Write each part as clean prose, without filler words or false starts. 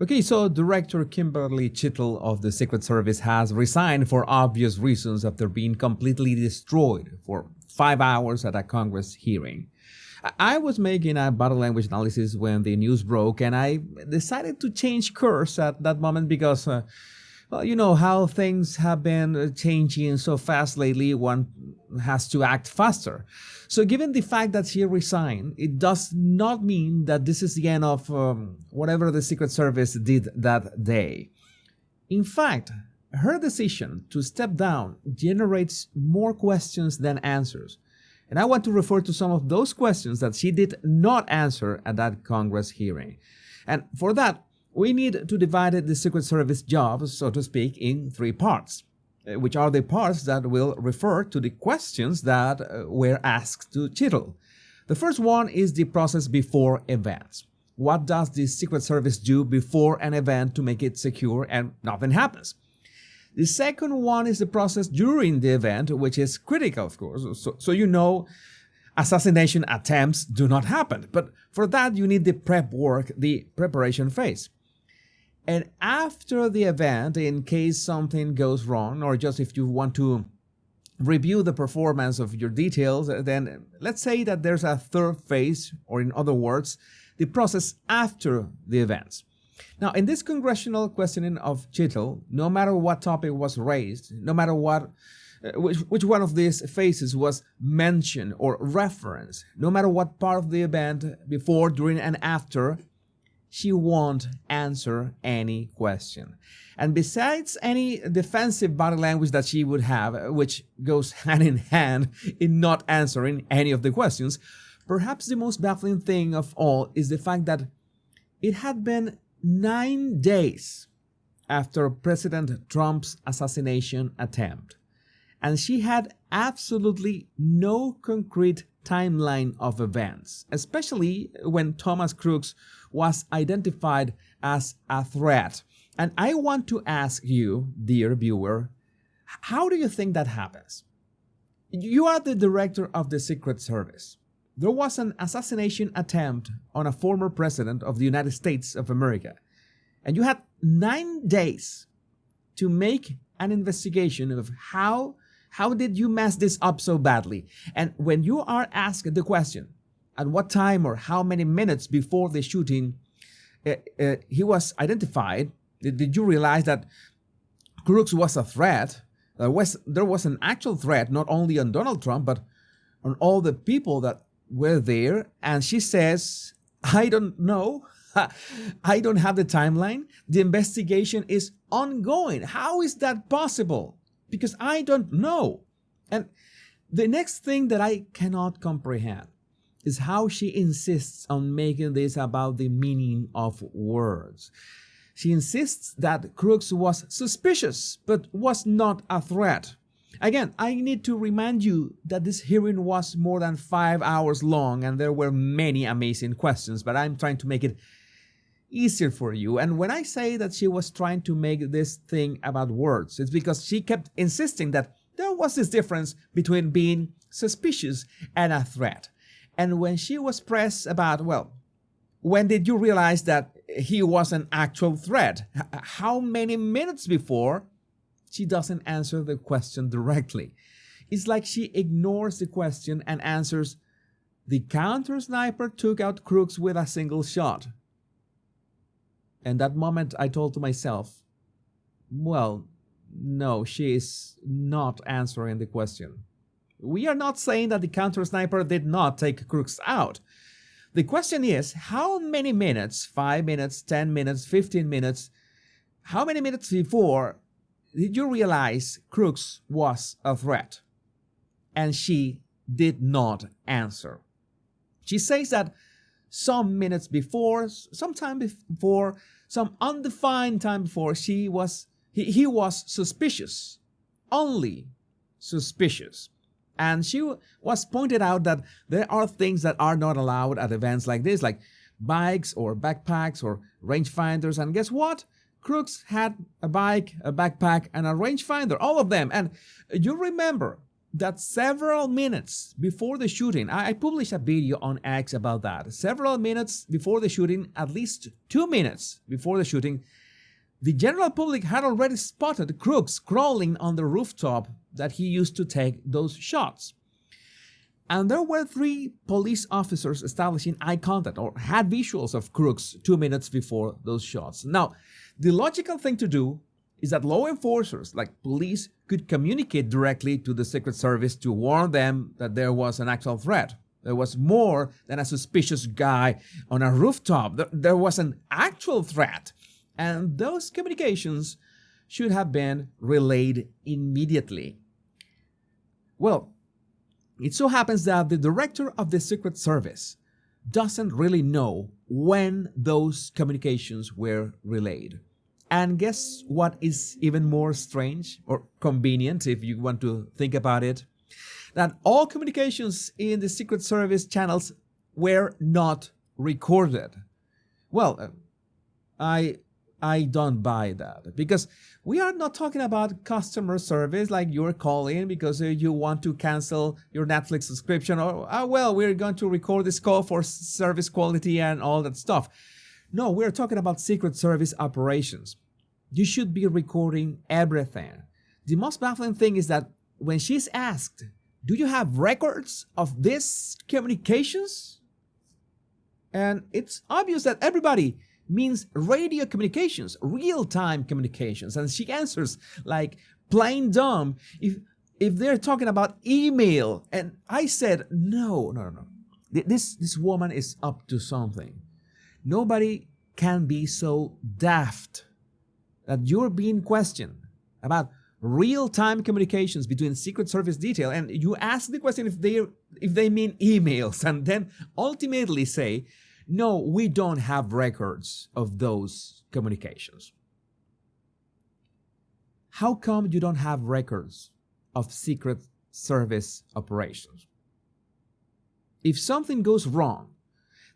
Okay, so Director Kimberly Chittle of the Secret Service has resigned for obvious reasons after being completely destroyed for 5 hours at a Congress hearing. I was making a body language analysis when the news broke, and I decided to change course at that moment because, well, you know how things have been changing so fast lately, one has to act faster. So given the fact that she resigned, it does not mean that this is the end of whatever the Secret Service did that day. In fact, her decision to step down generates more questions than answers. And I want to refer to some of those questions that she did not answer at that Congress hearing. And for that, we need to divide the Secret Service job, so to speak, in three parts, which are the parts that will refer to the questions that were asked to Chittle. The first one is the process before events. What does the Secret Service do before an event to make it secure and nothing happens? The second one is the process during the event, which is critical, of course. So you know assassination attempts do not happen. But for that, you need the prep work, the preparation phase. And after the event, in case something goes wrong, or just if you want to review the performance of your details, then let's say that there's a third phase, or in other words, the process after the events. Now, in this congressional questioning of Chittle, no matter what topic was raised, no matter which one of these phases was mentioned or referenced, no matter what part of the event, before, during, and after, she won't answer any question. And besides any defensive body language that she would have, which goes hand in hand in not answering any of the questions, perhaps the most baffling thing of all is the fact that it had been 9 days after President Trump's assassination attempt, and she had absolutely no concrete timeline of events, especially when Thomas Crooks was identified as a threat. And I want to ask you, dear viewer, how do you think that happens? You are the director of the Secret Service. There was an assassination attempt on a former president of the United States of America, and you had 9 days to make an investigation of how did you mess this up so badly? And when you are asked the question, at what time or how many minutes before the shooting he was identified, did you realize that Crooks was a threat? There was an actual threat, not only on Donald Trump, but on all the people that were there. And she says, I don't know. I don't have the timeline. The investigation is ongoing. How is that possible? Because I don't know. And the next thing that I cannot comprehend is how she insists on making this about the meaning of words. She insists that Crooks was suspicious, but was not a threat. Again, I need to remind you that this hearing was more than 5 hours long, and there were many amazing questions, but I'm trying to make it easier for you. And when I say that she was trying to make this thing about words, it's because she kept insisting that there was this difference between being suspicious and a threat. And when she was pressed about, well, when did you realize that he was an actual threat? How many minutes before? She doesn't answer the question directly. It's like she ignores the question and answers, the counter sniper took out Crooks with a single shot. And that moment I told to myself, well, no, she is not answering the question. We are not saying that the counter sniper did not take Crooks out. The question is, how many minutes, 5 minutes, 10 minutes, 15 minutes, how many minutes before did you realize Crooks was a threat? And she did not answer. She says that some minutes before, some time before, some undefined time before, he was suspicious, only suspicious. And she was pointed out that there are things that are not allowed at events like this, like bikes or backpacks or rangefinders. And guess what? Crooks had a bike, a backpack, and a rangefinder, all of them. And you remember that several minutes before the shooting, I published a video on X about that. Several minutes before the shooting, at least 2 minutes before the shooting, the general public had already spotted Crooks crawling on the rooftop that he used to take those shots. And there were 3 police officers establishing eye contact or had visuals of Crooks 2 minutes before those shots. Now, the logical thing to do is that law enforcers, like police, could communicate directly to the Secret Service to warn them that there was an actual threat. There was more than a suspicious guy on a rooftop. There was an actual threat. And those communications should have been relayed immediately. Well, it so happens that the director of the Secret Service doesn't really know when those communications were relayed. And guess what is even more strange or convenient, if you want to think about it? That all communications in the Secret Service channels were not recorded. Well, I don't buy that, because we are not talking about customer service like you're calling because you want to cancel your Netflix subscription, or, well, we're going to record this call for service quality and all that stuff. No, we're talking about Secret Service operations. You should be recording everything. The most baffling thing is that when she's asked, do you have records of these communications? And it's obvious that everybody means radio communications, real-time communications. And she answers like plain dumb if they're talking about email. And I said, no. This woman is up to something. Nobody can be so daft that you're being questioned about real-time communications between Secret Service detail, and you ask the question if they mean emails, and then ultimately say, no, we don't have records of those communications. How come you don't have records of Secret Service operations? If something goes wrong,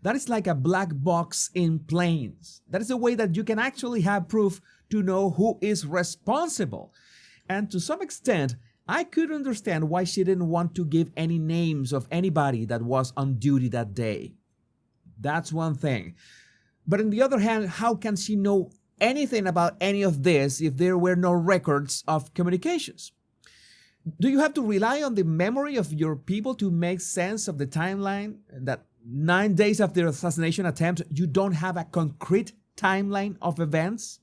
that is like a black box in planes. That is a way that you can actually have proof to know who is responsible. And to some extent, I could understand why she didn't want to give any names of anybody that was on duty that day. That's one thing. But on the other hand, how can she know anything about any of this if there were no records of communications? Do you have to rely on the memory of your people to make sense of the timeline that 9 days after the assassination attempt, you don't have a concrete timeline of events?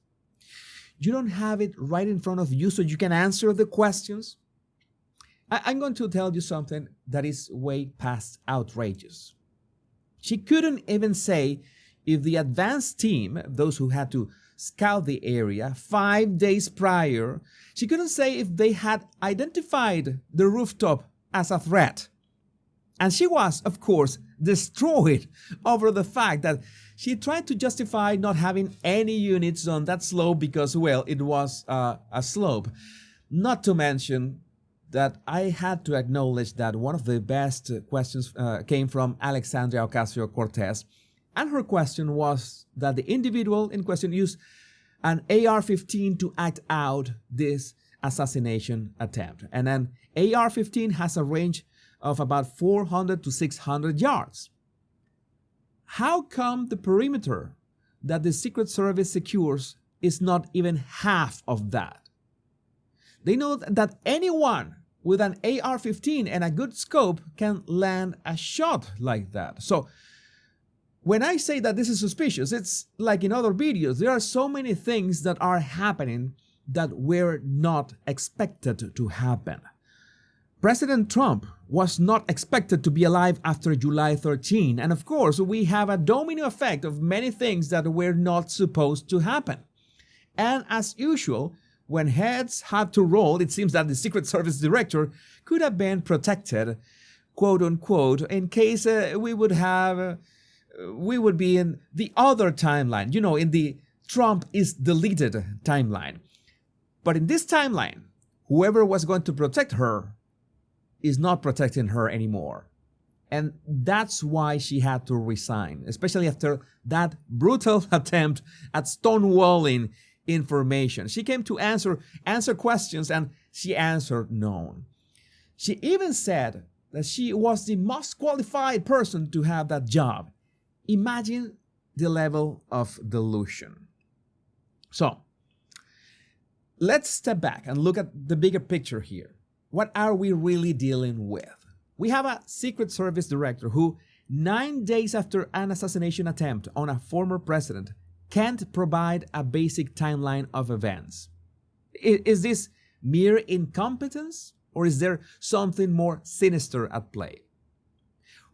You don't have it right in front of you so you can answer the questions? I'm going to tell you something that is way past outrageous. She couldn't even say if the advance team, those who had to scout the area 5 days prior, she couldn't say if they had identified the rooftop as a threat. And she was, of course, destroyed over the fact that she tried to justify not having any units on that slope because, well, it was a slope. Not to mention that I had to acknowledge that one of the best questions came from Alexandria Ocasio-Cortez, and her question was that the individual in question used an AR-15 to act out this assassination attempt. And an AR-15 has a range of about 400 to 600 yards. How come the perimeter that the Secret Service secures is not even half of that? They know that anyone with an AR-15 and a good scope can land a shot like that. So when I say that this is suspicious, it's like in other videos. There are so many things that are happening that were not expected to happen. President Trump was not expected to be alive after July 13. And of course, we have a domino effect of many things that were not supposed to happen. And as usual, when heads have to roll, it seems that the Secret Service director could have been protected, quote unquote, in case we would be in the other timeline, in the Trump is deleted timeline. But in this timeline, whoever was going to protect her is not protecting her anymore. And that's why she had to resign, especially after that brutal attempt at stonewalling information. She came to answer questions, and she answered no. She even said that she was the most qualified person to have that job. Imagine the level of delusion. So, let's step back and look at the bigger picture here. What are we really dealing with? We have a Secret Service director who, 9 days after an assassination attempt on a former president, can't provide a basic timeline of events. Is this mere incompetence, or is there something more sinister at play?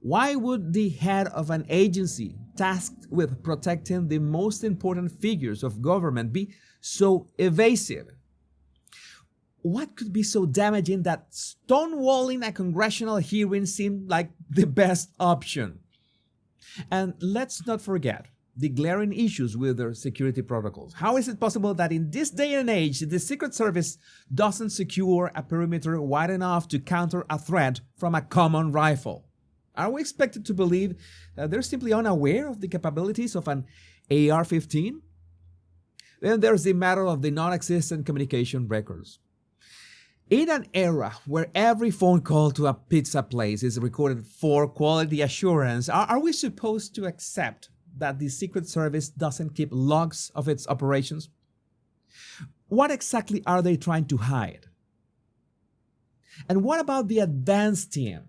Why would the head of an agency tasked with protecting the most important figures of government be so evasive? What could be so damaging that stonewalling a congressional hearing seemed like the best option? And let's not forget the glaring issues with their security protocols. How is it possible that in this day and age, the Secret Service doesn't secure a perimeter wide enough to counter a threat from a common rifle? Are we expected to believe that they're simply unaware of the capabilities of an AR-15? Then there's the matter of the non-existent communication records. In an era where every phone call to a pizza place is recorded for quality assurance, are we supposed to accept that the Secret Service doesn't keep logs of its operations? What exactly are they trying to hide? And what about the advance team?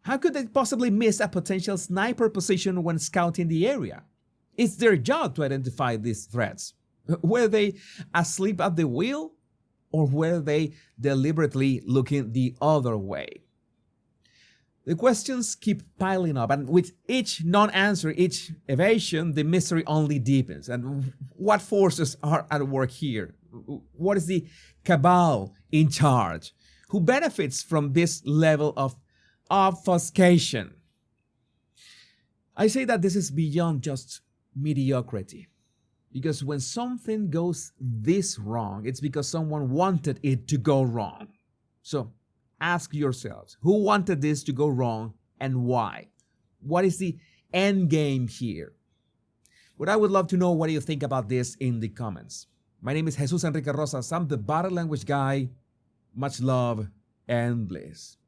How could they possibly miss a potential sniper position when scouting the area? It's their job to identify these threats. Were they asleep at the wheel? Or were they deliberately looking the other way? The questions keep piling up, and with each non-answer, each evasion, the mystery only deepens. And what forces are at work here? What is the cabal in charge? Who benefits from this level of obfuscation? I say that this is beyond just mediocrity. Because when something goes this wrong, it's because someone wanted it to go wrong. So ask yourselves, who wanted this to go wrong and why? What is the end game here? But I would love to know what you think about this in the comments. My name is Jesus Enrique Rosas. I'm the Body Language Guy. Much love and bliss.